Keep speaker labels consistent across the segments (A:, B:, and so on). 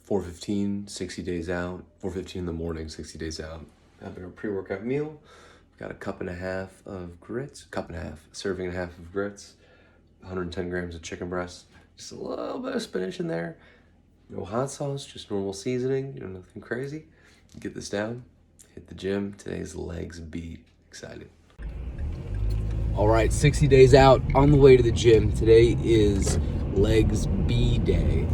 A: 4:15, 60 days out. 4:15 in the morning, 60 days out. Having a pre-workout meal. Got a cup and a half of grits, serving and a half of grits, 110 grams of chicken breast, just a little bit of spinach in there. No hot sauce, just normal seasoning, nothing crazy. Get this down, hit the gym. Today's legs beat. Excited. All right, 60 days out, on the way to the gym. Today is legs B day.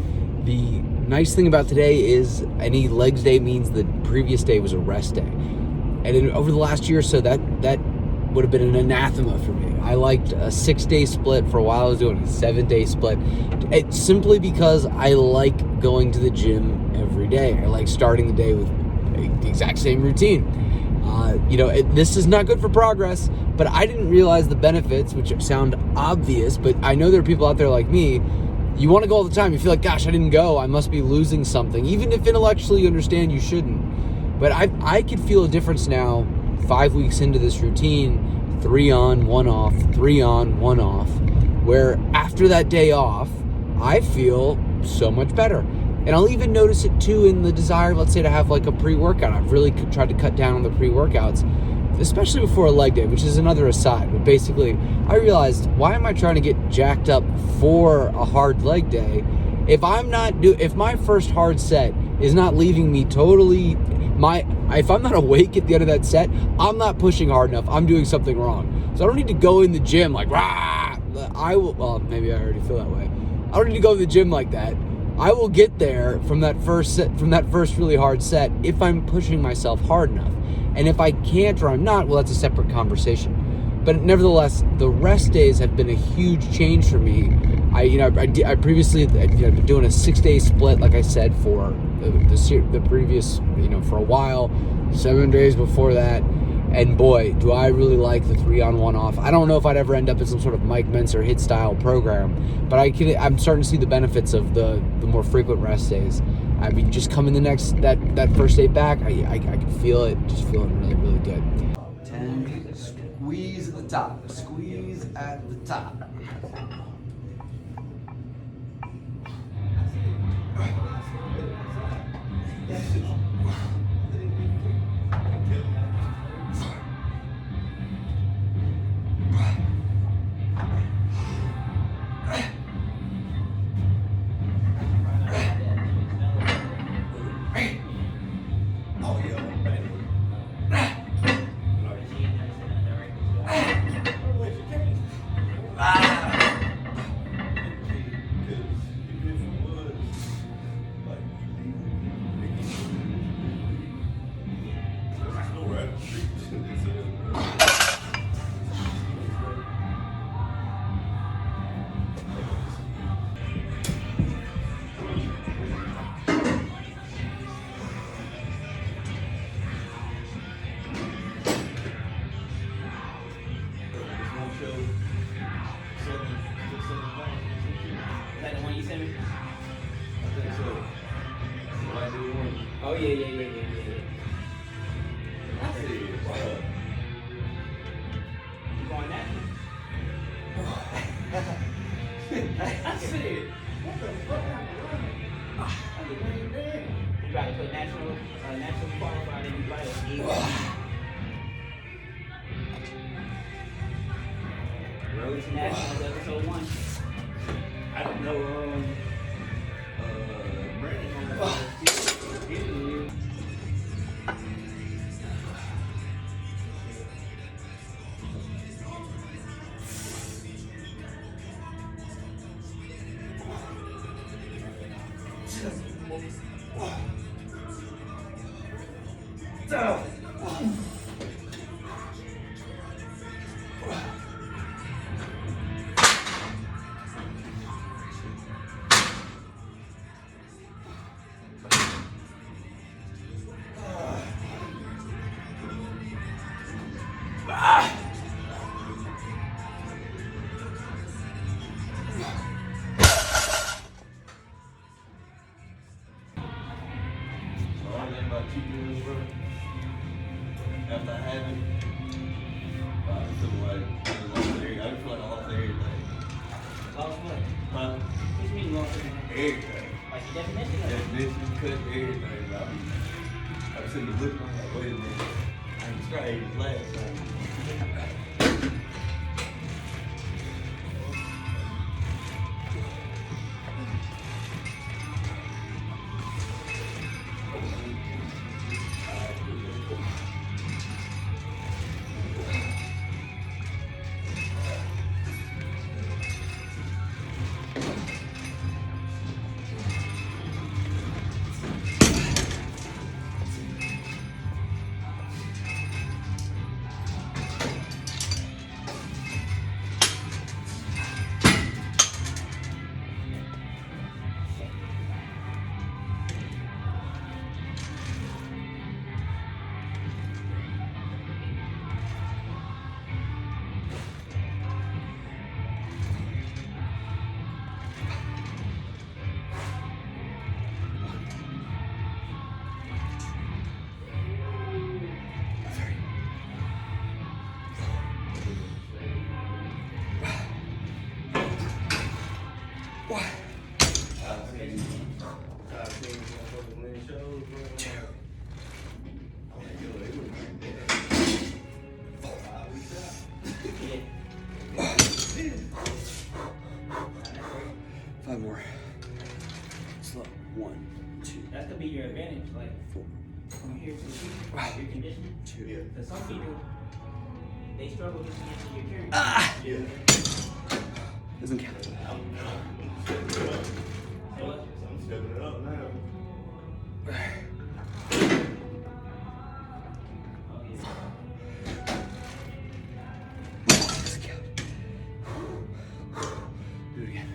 A: The nice thing about today is any legs day means the previous day was a rest day. And over the last year or so, that would have been an anathema for me. I liked a 6-day split. For a while I was doing a 7-day split. It's simply because I like going to the gym every day. I like starting the day with the exact same routine. This is not good for progress, but I didn't realize the benefits, which sound obvious, but I know there are people out there like me. You want to go all the time. You feel like, gosh, I didn't go. I must be losing something. Even if intellectually you understand you shouldn't. But I could feel a difference now, 5 weeks into this routine, 3 on, 1 off, 3 on, 1 off, where after that day off, I feel so much better. And I'll even notice it too in the desire, let's say, to have like a pre-workout. I've really tried to cut down on the pre-workouts, especially before a leg day, which is another aside. But basically, I realized, why am I trying to get jacked up for a hard leg day if my first hard set is not leaving me totally, if I'm not awake at the end of that set, I'm not pushing hard enough. I'm doing something wrong. So I don't need to go in the gym like, rah! Maybe I already feel that way. I don't need to go to the gym like that. I will get there from that first really hard set if I'm pushing myself hard enough. And if I can't or I'm not, well, that's a separate conversation. But nevertheless, the rest days have been a huge change for me. I previously I've been doing a 6-day split, like I said, for the previous, for a while, 7 days before that. And boy, do I really like the 3 on 1 off. I don't know if I'd ever end up in some sort of Mike Mentzer HIIT style program, but I'm starting to see the benefits of the more frequent rest days. I mean, just coming that first day back, I can feel it, just feeling really, really good. 10, squeeze at the top, squeeze at the top.
B: Oh, yeah. I see it. You going natural? I see it. What the fuck? You got to put natural qualified in your vital. Road to National, episode 1. I don't know, Brandon on after I had it, I feel like I lost everything.
C: Lost what?
B: Huh?
C: What do you mean lost everything?
B: Everything.
C: Like Like your definition?
B: Definition, cut, everything. I'm sitting there looking, I'm like, wait a minute. I'm trying his last time.
A: Five more. Slow. 1, 2.
C: That could be your advantage, like
A: 4.
C: from here to here, your conditioning.
A: 2.
C: Because some people, they struggle just to get to your carry.
B: Yeah.
A: Doesn't count.
B: I'm stepping it up now.
A: Doesn't count. Do it again.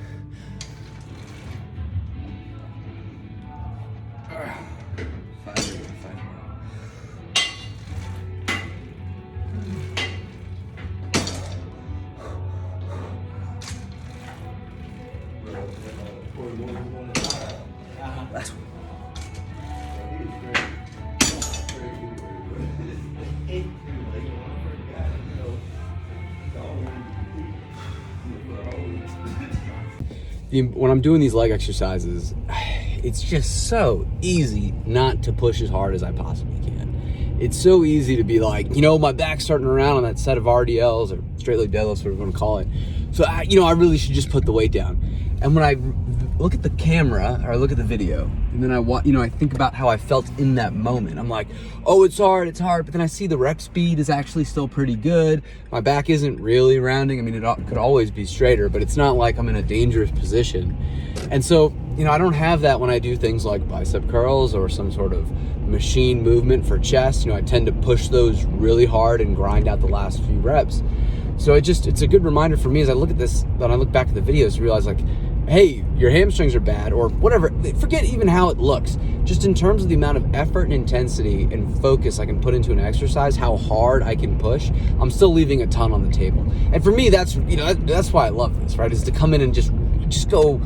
A: 5 more. 5 more. Last one. When I'm doing these leg exercises, it's just so easy not to push as hard as I possibly can. It's so easy to be like, you know, my back's starting around on that set of RDLs or straight leg deadlifts, whatever you want to call it. So, I really should just put the weight down. And when I look at the camera or I look at the video, and then I think about how I felt in that moment. I'm like, oh, it's hard. But then I see the rep speed is actually still pretty good. My back isn't really rounding. I mean, it could always be straighter, but it's not like I'm in a dangerous position. And so, I don't have that when I do things like bicep curls or some sort of machine movement for chest. I tend to push those really hard and grind out the last few reps. So it's a good reminder for me as I look at this, when I look back at the videos to realize like, hey, your hamstrings are bad or whatever. Forget even how it looks. Just in terms of the amount of effort and intensity and focus I can put into an exercise, how hard I can push, I'm still leaving a ton on the table. And for me, that's why I love this, right? Is to come in and just go,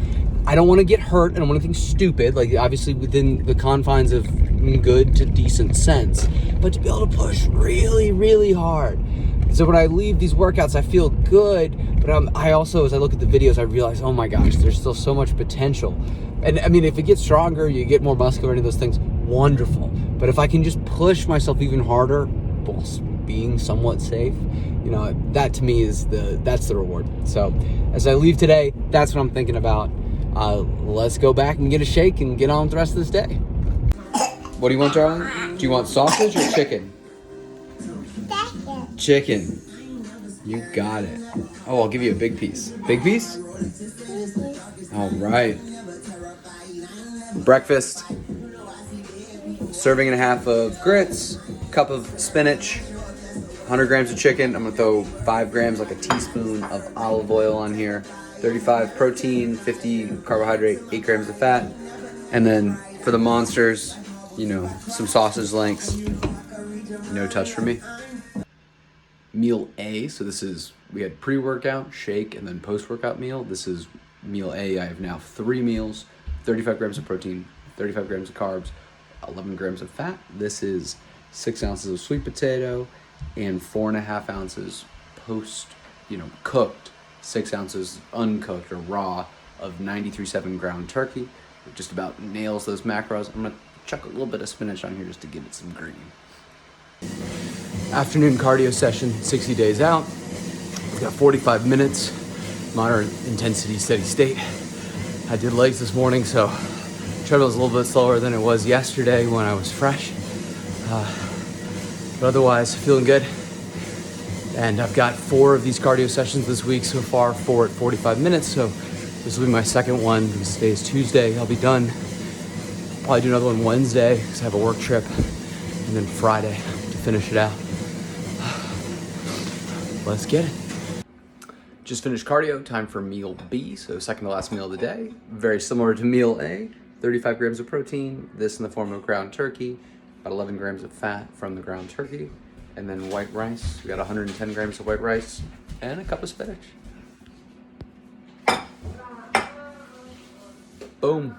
A: I don't want to get hurt. I don't want anything stupid, like obviously within the confines of good to decent sense, but to be able to push really, really hard. So when I leave these workouts, I feel good, but I also, as I look at the videos, I realize, oh my gosh, there's still so much potential. And I mean, if it gets stronger, you get more muscular, any of those things, wonderful. But if I can just push myself even harder while being somewhat safe, that to me is that's the reward. So as I leave today, that's what I'm thinking about. Let's go back and get a shake and get on with the rest of this day. What do you want, darling? Do you want sausage or chicken? Chicken. You got it. Oh, I'll give you a big piece. Big piece? All right. Breakfast. Serving and a half of grits, cup of spinach, 100 grams of chicken. I'm gonna throw 5 grams, like a teaspoon of olive oil on here. 35 protein, 50 carbohydrate, 8 grams of fat. And then for the monsters, some sausage links. No touch for me. Meal A, so we had pre-workout, shake, and then post-workout meal. This is meal A. I have now 3 meals, 35 grams of protein, 35 grams of carbs, 11 grams of fat. This is 6 ounces of sweet potato and 4.5 ounces cooked, 6 ounces uncooked or raw of 93.7 ground turkey.
D: just about nails those macros. I'm gonna chuck a little bit of spinach on here just to give it some green. Afternoon cardio session, 60 days out. We've got 45 minutes, moderate intensity, steady state. I did legs this morning, so treadmill's a little bit slower than it was yesterday when I was fresh. But otherwise, feeling good. And I've got 4 of these cardio sessions this week so far, 4 at 45 minutes. So this will be my second one because today is Tuesday. I'll be done. Probably do another one Wednesday because I have a work trip. And then Friday to finish it out. Let's get it. Just finished cardio, time for meal B. So second to last meal of the day. Very similar to meal A. 35 grams of protein, this in the form of ground turkey, about 11 grams of fat from the ground turkey, and then white rice. We got 110 grams of white rice and a cup of spinach. Boom.